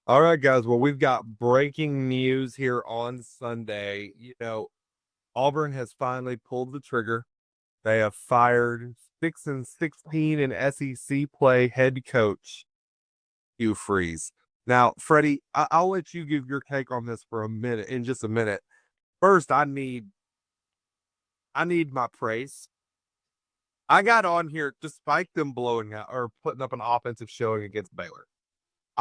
All right, guys. Well, we've got breaking news here on Sunday. Auburn has finally pulled the trigger. They have fired 6-16 in SEC play head coach Hugh Freeze. Now, Freddie, I'll let you give your take on this for a minute, in just a minute. First, I need my praise. I got on here despite them blowing out or putting up an offensive showing against Baylor.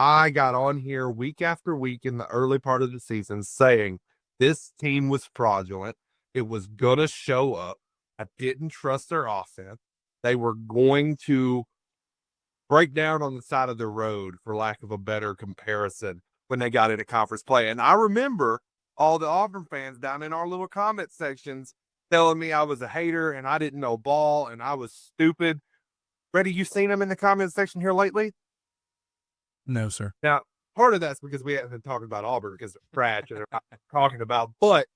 I got on here week after week in the early part of the season saying this team was fraudulent. It was going to show up. I didn't trust their offense. They were going to break down on the side of the road, for lack of a better comparison, when they got into conference play. And I remember all the Auburn fans down in our little comment sections telling me I was a hater and I didn't know ball and I was stupid. Freddie, you seen them in the comment section here lately? No, sir. Now, part of that's because we haven't been talking about Auburn because they're trash and they're not talking about, but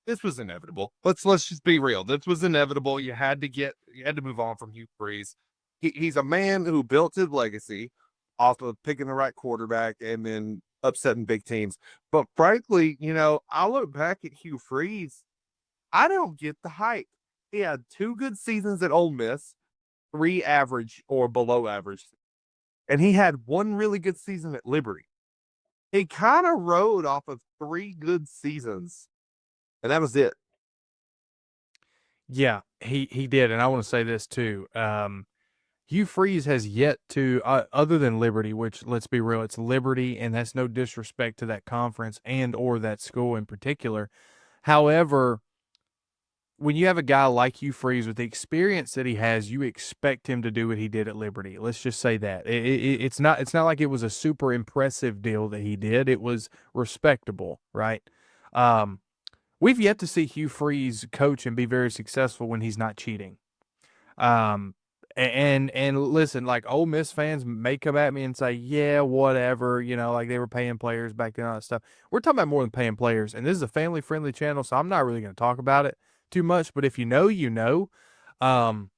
this was inevitable. Let's just be real. This was inevitable. You had to move on from Hugh Freeze. He's a man who built his legacy off of picking the right quarterback and then upsetting big teams. But frankly, I look back at Hugh Freeze. I don't get the hype. He had 2 good seasons at Ole Miss, 3 average or below average, and he had 1 really good season at Liberty. He kind of rode off of 3 good seasons, and that was it. Yeah, he did, and I want to say this too. Hugh Freeze has yet to, other than Liberty, which let's be real, it's Liberty, and that's no disrespect to that conference and or that school in particular. However, when you have a guy like Hugh Freeze with the experience that he has, you expect him to do what he did at Liberty. Let's just say that it's not like it was a super impressive deal that he did. It was respectable, right? We've yet to see Hugh Freeze coach and be very successful when he's not cheating. And listen, like Ole Miss fans may come at me and say, yeah, whatever, like they were paying players back then, all that stuff. We're talking about more than paying players, and this is a family-friendly channel, so I'm not really going to talk about it too much. But if you know, you know. And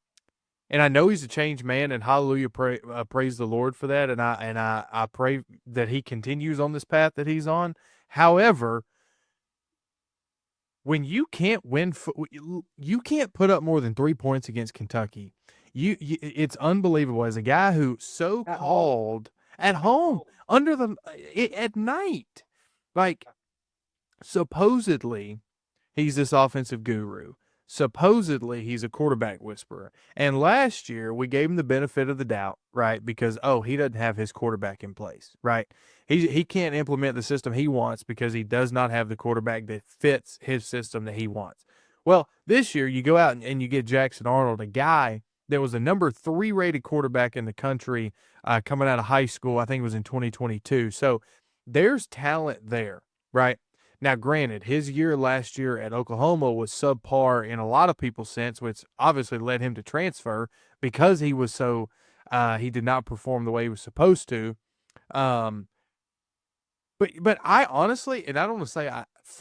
I know he's a changed man, and hallelujah, praise the Lord for that. And I pray that he continues on this path that he's on. However, when you can't you can't put up more than 3 points against Kentucky. It's unbelievable. As a guy who so-called at home at night, like supposedly he's this offensive guru. Supposedly he's a quarterback whisperer. And last year we gave him the benefit of the doubt, right? Because he doesn't have his quarterback in place, right? He can't implement the system he wants because he does not have the quarterback that fits his system that he wants. Well, this year you go out and you get Jackson Arnold, a guy that was the number 3 rated quarterback in the country coming out of high school. I think it was in 2022. So there's talent there, right? Now, granted, his year last year at Oklahoma was subpar in a lot of people's sense, which obviously led him to transfer because he was he did not perform the way he was supposed to. Um, but I honestly, and I don't want to say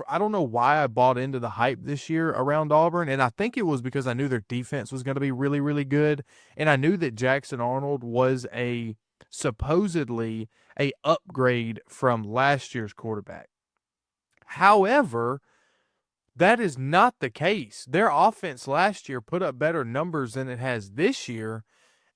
I don't know why I bought into the hype this year around Auburn, and I think it was because I knew their defense was going to be really, really good, and I knew that Jackson Arnold was supposedly a upgrade from last year's quarterback. However, that is not the case. Their offense last year put up better numbers than it has this year,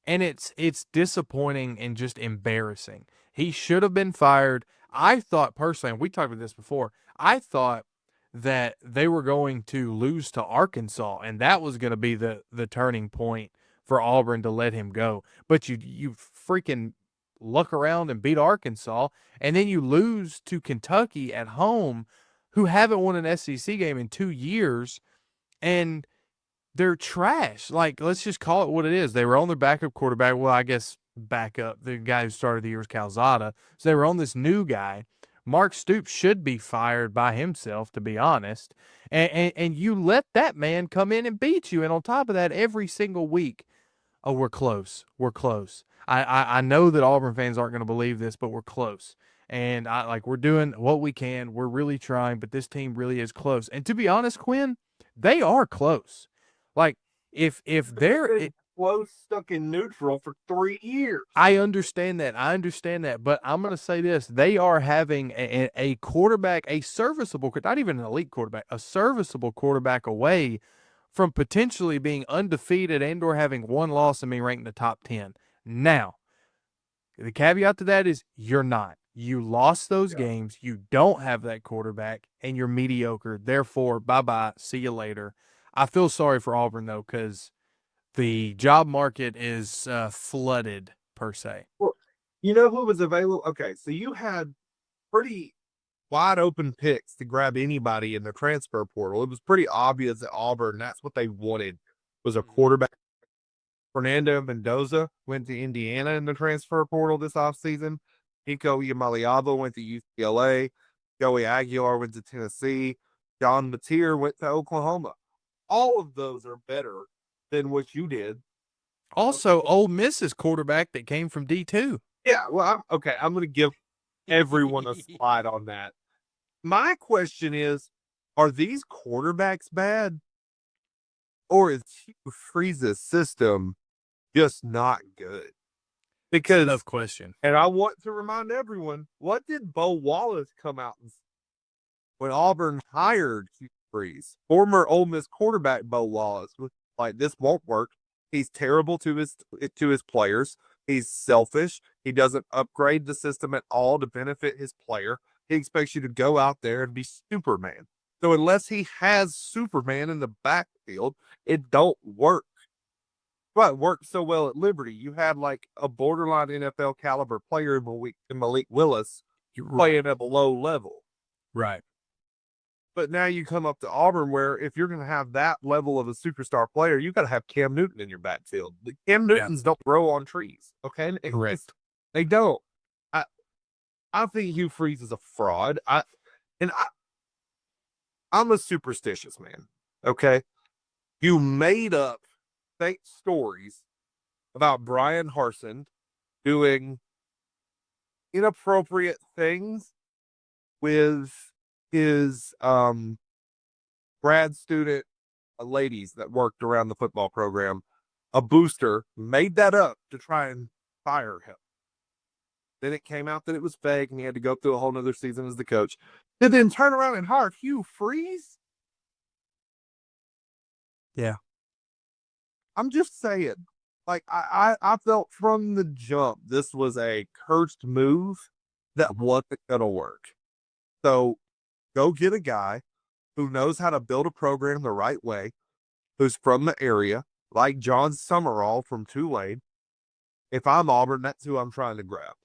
and it's disappointing and just embarrassing. He should have been fired. I thought personally, and we talked about this before, I thought that they were going to lose to Arkansas, and that was going to be the turning point for Auburn to let him go. But you freaking luck around and beat Arkansas, and then you lose to Kentucky at home, who haven't won an SEC game in 2 years, and they're trash. Like, let's just call it what it is. They were on their backup quarterback. Well, I guess backup. The guy who started the year was Calzada. So they were on this new guy. Mark Stoops should be fired by himself, to be honest. And you let that man come in and beat you. And on top of that, every single week, oh, we're close. We're close. I know that Auburn fans aren't going to believe this, but we're close. And we're doing what we can. We're really trying, but this team really is close. And to be honest, Quinn, they are close. Like if they're close, stuck in neutral for 3 years. I understand that. But I'm going to say this. They are having a quarterback, a serviceable, not even an elite quarterback, a serviceable quarterback away from potentially being undefeated and or having one loss and being ranked in the top 10. Now, the caveat to that is you're not. You lost those games. You don't have that quarterback, and you're mediocre. Therefore, bye-bye. See you later. I feel sorry for Auburn, though, because the job market is flooded, per se. Well, you know who was available? Okay, so you had pretty wide open picks to grab anybody in the transfer portal. It was pretty obvious that Auburn, that's what they wanted, was a quarterback. Fernando Mendoza went to Indiana in the transfer portal this offseason. Nico Iamaleava went to UCLA. Joey Aguilar went to Tennessee. John Mateer went to Oklahoma. All of those are better than what you did. Also, Ole Miss's quarterback that came from D2. Yeah, well, I'm going to give everyone a slide on that. My question is, are these quarterbacks bad? Or is Hugh Freeze's system just not good? Because, Tough question. and I want to remind everyone, what did Bo Wallace come out and say when Auburn hired Hugh Freeze? Former Ole Miss quarterback Bo Wallace was like, this won't work. He's terrible to his players. He's selfish. He doesn't upgrade the system at all to benefit his player. He expects you to go out there and be Superman. So unless he has Superman in the backfield, it don't work. But it worked so well at Liberty. You had like a borderline NFL caliber player in Malik Willis playing at a low level. Right. But now you come up to Auburn where if you're going to have that level of a superstar player, you got to have Cam Newton in your backfield. The Cam Newtons don't grow on trees. Okay. Correct. They don't. I think Hugh Freeze is a fraud. I'm a superstitious man. Okay. You made up fake stories about Brian Harsin doing inappropriate things with his grad student ladies that worked around the football program. A booster made that up to try and fire him. Then it came out that it was fake and he had to go through a whole nother season as the coach. And then turn around and hire Hugh Freeze? Yeah. I'm just saying. Like, I felt from the jump this was a cursed move that wasn't going to work. So go get a guy who knows how to build a program the right way, who's from the area, like John Summerall from Tulane. If I'm Auburn, that's who I'm trying to grab.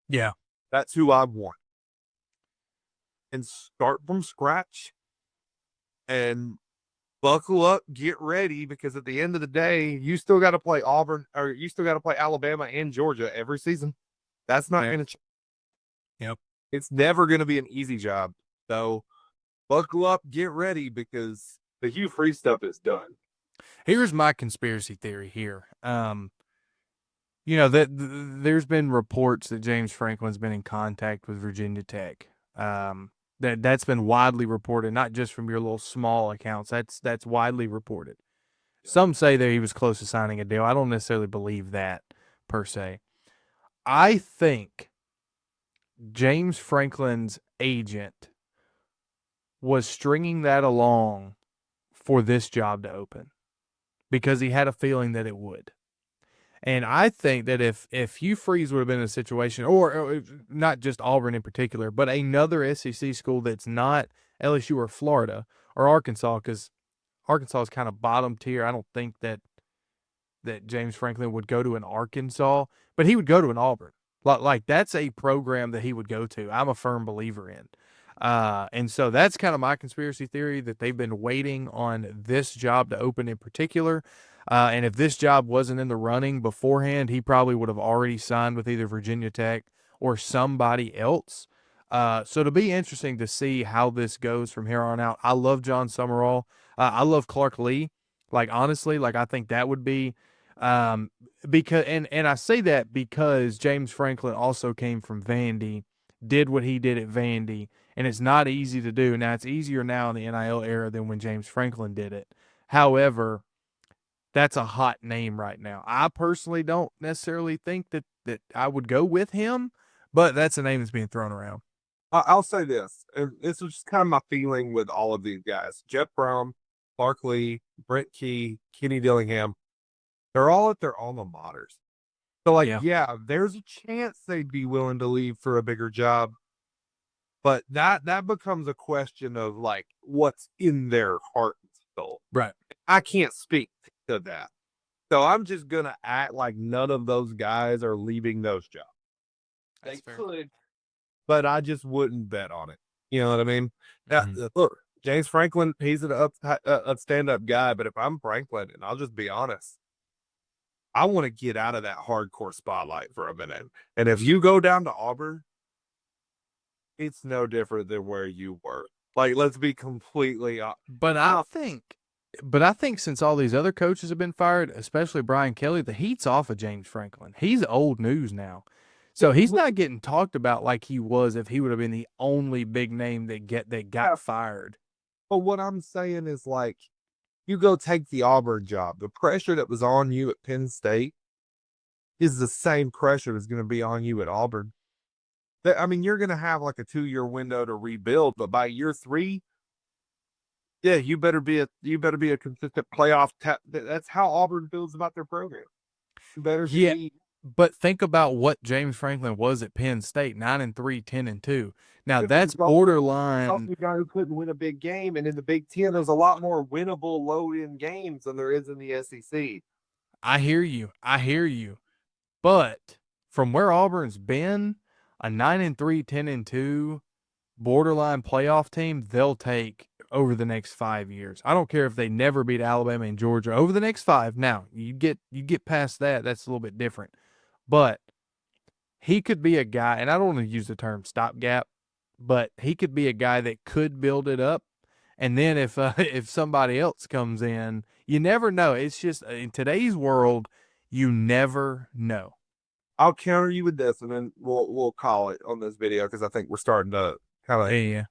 Yeah. That's who I want. And start from scratch and buckle up, get ready, because at the end of the day, you still got to play Auburn or you still got to play Alabama and Georgia every season. That's not going to change. Yep. It's never going to be an easy job. So buckle up, get ready, because the Hugh Freeze stuff is done. Here's my conspiracy theory here. That there's been reports that James Franklin's been in contact with Virginia Tech. That's been widely reported, not just from your little small accounts. That's widely reported. Some say that he was close to signing a deal. I don't necessarily believe that per se. I think James Franklin's agent was stringing that along for this job to open because he had a feeling that it would. And I think that if Hugh Freeze would have been in a situation, or not just Auburn in particular, but another SEC school that's not LSU or Florida or Arkansas, because Arkansas is kind of bottom tier. I don't think that James Franklin would go to an Arkansas, but he would go to an Auburn. Like that's a program that he would go to. I'm a firm believer in. And so that's kind of my conspiracy theory, that they've been waiting on this job to open in particular. And if this job wasn't in the running beforehand, he probably would have already signed with either Virginia Tech or somebody else. So it'll be interesting to see how this goes from here on out. I love John Summerall. I love Clark Lee. Like, honestly, like I think that would be because and I say that because James Franklin also came from Vandy, did what he did at Vandy, and it's not easy to do. Now, it's easier now in the NIL era than when James Franklin did it. However, that's a hot name right now. I personally don't necessarily think that I would go with him, but that's a name that's being thrown around. I'll say this, and this was just kind of my feeling with all of these guys: Jeff Brown, Clark Lee, Brent Key, Kenny Dillingham. They're all at their alma maters. So, like, Yeah. yeah, there's a chance they'd be willing to leave for a bigger job, but that becomes a question of like what's in their heart and soul. Right. I can't speak to that. So I'm just gonna act like none of those guys are leaving those jobs. That's They fair. could, but I just wouldn't bet on it. You know what I mean? Now, Mhm. look, James Franklin, he's a stand-up guy, but if I'm Franklin, and I'll just be honest, I want to get out of that hardcore spotlight for a minute. And if you go down to Auburn, it's no different than where you were. Like, let's be completely But I think since all these other coaches have been fired, especially Brian Kelly, the heat's off of James Franklin. He's old news now. So he's not getting talked about like he was if he would have been the only big name that got fired. but what I'm saying is like you go take the Auburn job. The pressure that was on you at Penn State is the same pressure that's going to be on you at Auburn. I mean, you're going to have like a 2-year window to rebuild, but by year 3, yeah, you better be a consistent playoff. That's how Auburn feels about their program. You better Yeah. be. But think about what James Franklin was at Penn State, 9-3, 10-2. Now that's Also borderline. the guy who couldn't win a big game, and in the Big Ten, there's a lot more winnable low-end games than there is in the SEC. I hear you. I hear you. But from where Auburn's been, a 9-3, 10-2 borderline playoff team, they'll take over the next 5 years. I don't care if they never beat Alabama and Georgia over the next 5. Now, you get past that, that's a little bit different. But he could be a guy, and I don't want to use the term stopgap, but he could be a guy that could build it up. And then if if somebody else comes in, you never know. It's just in today's world, you never know. I'll counter you with this, and then we'll call it on this video because I think we're starting to kind of Yeah.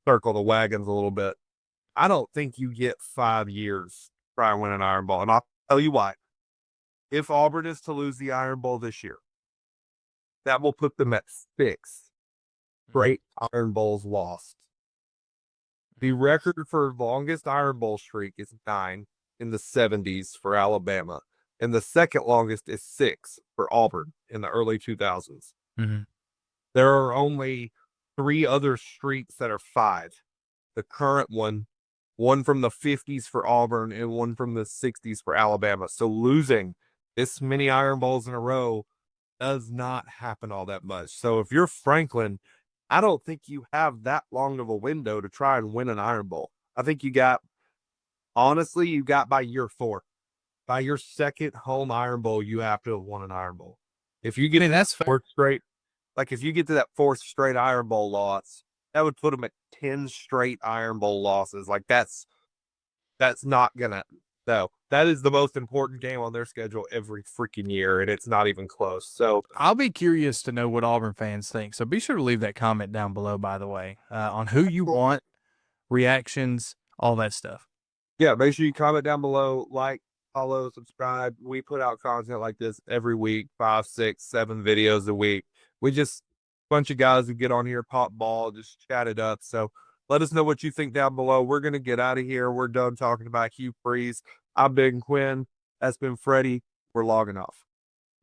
circle the wagons a little bit. I don't think you get 5 years to try and win an Iron Bowl, and I'll tell you why. If Auburn is to lose the Iron Bowl this year, that will put them at 6 straight Iron Bowls lost. The record for longest Iron Bowl streak is 9 in the 70s for Alabama, and the second longest is 6 for Auburn in the early 2000s. Mm-hmm. There are only 3 other streaks that are 5. The current one from the 50s for Auburn, and one from the 60s for Alabama. So losing this many Iron Bowls in a row does not happen all that much. So if you're Franklin, I don't think you have that long of a window to try and win an Iron Bowl. I think you got by year 4. By your second home Iron Bowl, you have to have won an Iron Bowl. If you get That's fair. 4 straight, like if you get to that 4th straight Iron Bowl loss, that would put them at 10 straight Iron Bowl losses. Like that's not gonna. No, that is the most important game on their schedule every freaking year, and it's not even close. So I'll be curious to know what Auburn fans think. So be sure to leave that comment down below, by the way, on who you want, reactions, all that stuff. yeah, make sure you comment down below, like, follow, subscribe. We put out content like this every week, 5, 6, 7 videos a week. We just bunch of guys who get on here, pop ball, just chat it up. So let us know what you think down below. We're gonna get out of here. We're done talking about Hugh Freeze. I've been Quinn. That's been Freddie. We're logging off.